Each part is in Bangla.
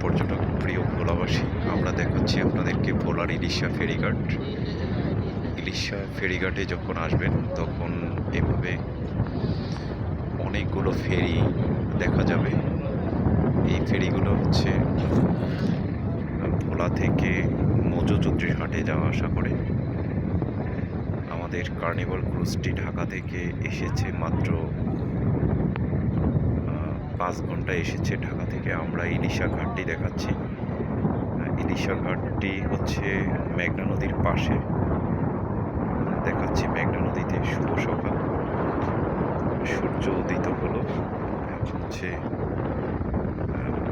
পর্যটক প্রিয় ভোলাবাসী, আমরা দেখাচ্ছি আপনাদেরকে ভোলার ইলিশা ফেরিঘাট। ইলিশা ফেরিঘাটে যখন আসবেন তখন এভাবে অনেকগুলো ফেরি দেখা যাবে। এই ফেরিগুলো হচ্ছে ভোলা থেকে মৌজুদ্দির হাটে যাওয়া আসা করে। আমাদের কার্নিভাল ক্রুজটি ঢাকা থেকে এসেছে মাত্র 5 ঘন্টায় এসেছে ঢাকা থেকে। আমরা ইলিশা ঘাটটি দেখাচ্ছি। ইলিশা ঘাটটি হচ্ছে মেঘনা নদীর পাশে দেখাচ্ছি। মেঘনা নদীতে শুভ সকাল, সূর্য উদিত হলো। হচ্ছে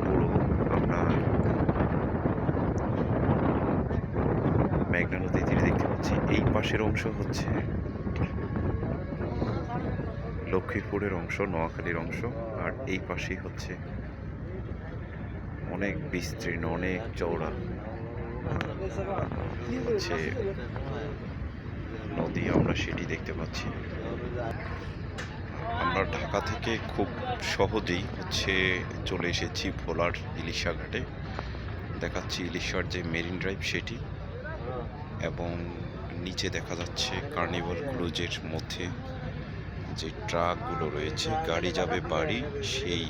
পুরো আমরা মেঘনা নদী তীরে দেখতে পাচ্ছি। এই পাশের অংশ হচ্ছে লক্ষ্মীপুরের অংশ, নোয়াখালীর অংশ, আর এই পাশেই হচ্ছে অনেক বিস্তীর্ণ, অনেক চওড়া হচ্ছে নদী, আমরা সেটি দেখতে পাচ্ছি। আমরা ঢাকা থেকে খুব সহজেই হচ্ছে চলে এসেছি ভোলার ইলিশা ঘাটে। দেখাচ্ছি ইলিশার যে মেরিন ড্রাইভ সেটি, এবং নিচে দেখা যাচ্ছে কার্নিভাল ক্রুজের মধ্যে যে ট্রাকগুলো রয়েছে, গাড়ি যাবে বাড়ি, সেই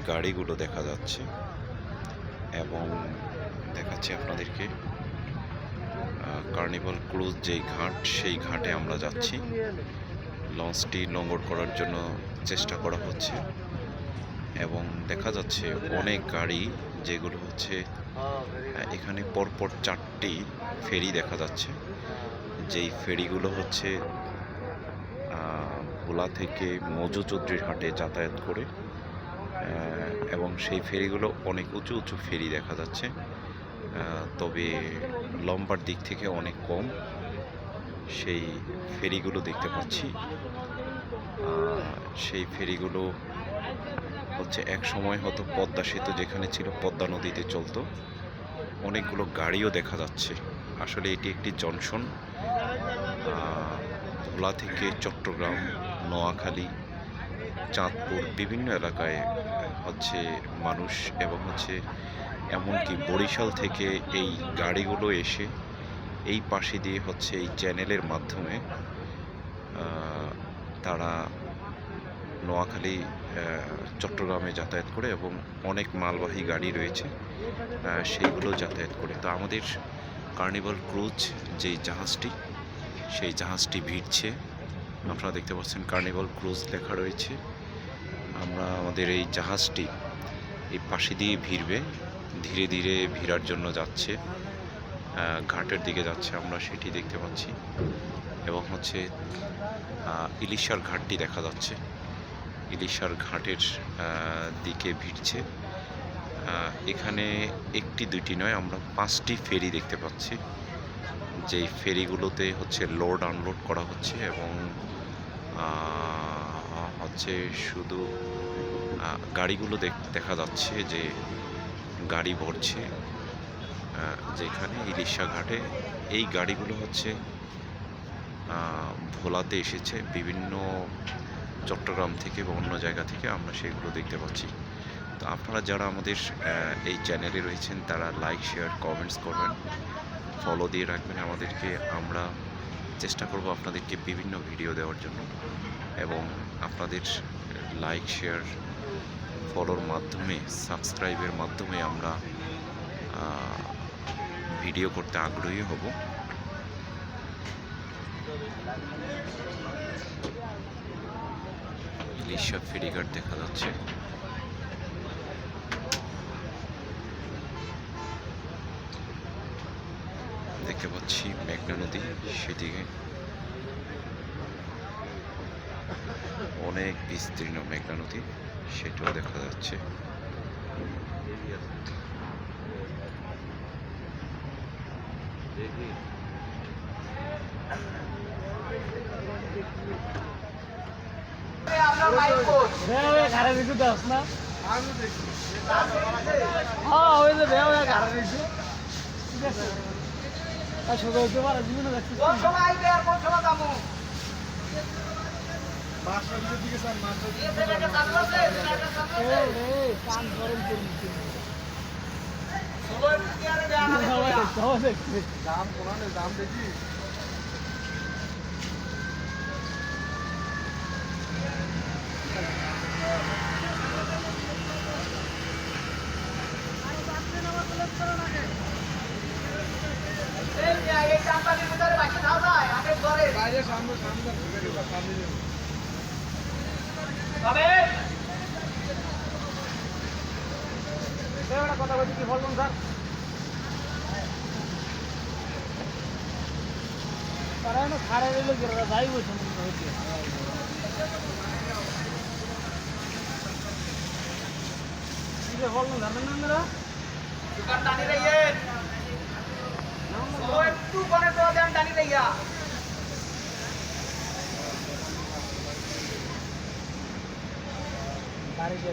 গাড়িগুলো দেখা যাচ্ছে। এবং দেখাচ্ছি আপনাদেরকে কার্নিভাল ক্রুজ যেই ঘাট, সেই ঘাটে আমরা যাচ্ছি। লঞ্চটি নোঙর করার জন্য চেষ্টা করা হচ্ছে, এবং দেখা যাচ্ছে অনেক গাড়ি, যেগুলো হচ্ছে এখানে পরপর 4টি ফেরি দেখা যাচ্ছে। যেই ফেরিগুলো হচ্ছে ভোলা থেকে মৌজুদ্দির হাটে যাতায়াত করে, এবং সেই ফেরিগুলো অনেক উঁচু উঁচু ফেরি দেখা যাচ্ছে, তবে লম্বার দিক থেকে অনেক কম। সেই ফেরিগুলো দেখতে পাচ্ছি। সেই ফেরিগুলো হচ্ছে এক সময় হয়তো পদ্মা সেতু যেখানে ছিল, পদ্মা নদীতে চলতো। অনেকগুলো গাড়িও দেখা যাচ্ছে। আসলে এটি একটি জংশন। ভোলা থেকে চট্টগ্রাম, নোয়াখালী, চাঁদপুর বিভিন্ন এলাকায় হচ্ছে মানুষ, এবং হচ্ছে এমনকি বরিশাল থেকে এই গাড়িগুলো এসে এই পাশে দিয়ে হচ্ছে এই চ্যানেলের মাধ্যমে তারা নোয়াখালী, চট্টগ্রামে যাতায়াত করে, এবং অনেক মালবাহী গাড়ি রয়েছে সেইগুলো যাতায়াত করে। তো আমাদের কার্নিভাল ক্রুজ যেই জাহাজটি, সেই জাহাজটি ভিড়ছে। আপনারা দেখতে পাচ্ছেন কার্নিভাল ক্রুজ লেখা রয়েছে। আমরা আমাদের এই জাহাজটি এই পাশে দিয়ে ভিড়বে, ধীরে ধীরে ভিড়ার জন্য যাচ্ছে, ঘাটের দিকে যাচ্ছে, আমরা সেটি দেখতে পাচ্ছি। এবং হচ্ছে ইলিশার ঘাটটি দেখা যাচ্ছে, ইলিশার ঘাটের দিকে ভিড়ছে। এখানে একটি দুইটি নয়, আমরা 5টি ফেরি দেখতে পাচ্ছি। যেই ফেরিগুলোতে হচ্ছে লোড আনলোড করা হচ্ছে, এবং হচ্ছে শুধু গাড়িগুলো দেখা যাচ্ছে যে গাড়ি ভরছে যেখানে ইলিশা ঘাটে। এই গাড়িগুলো হচ্ছে ভোলাতে এসেছে বিভিন্ন চট্টগ্রাম থেকে বা অন্য জায়গা থেকে, আমরা সেগুলো দেখতে পাচ্ছি। তো আপনারা যারা আমাদের এই চ্যানেলে রয়েছেন, তারা লাইক, শেয়ার, কমেন্টস করবেন, ফলো দিয়ে রাখবেন আমাদেরকে। আমরা চেষ্টা করব আপনাদেরকে বিভিন্ন ভিডিও দেওয়ার জন্য, এবং আপনাদের লাইক, শেয়ার, ফলোর মাধ্যমে, সাবস্ক্রাইবের মাধ্যমে আমরা ভিডিও করতে আগ্রহী হব। ইলিশা ফেরিঘাট দেখা যাচ্ছে। দেখতে পাচ্ছি মেঘনা নদী, সেদিকে অনেক বিস্তীর্ণ মেঘনা নদী, সেটাও দেখা যাচ্ছে। দাম কোনানে দাম দেখি বাইরে সামনে সামনে সামনে কথা বলছি কি বলবেন স্যার তারা না খাড়া রইলো কি যাই বলছেন কি বলবেন জানেন না আপনারা दुकान डाली रही है वो एकटू कोने तो ध्यान डाली रही है गाड़ी के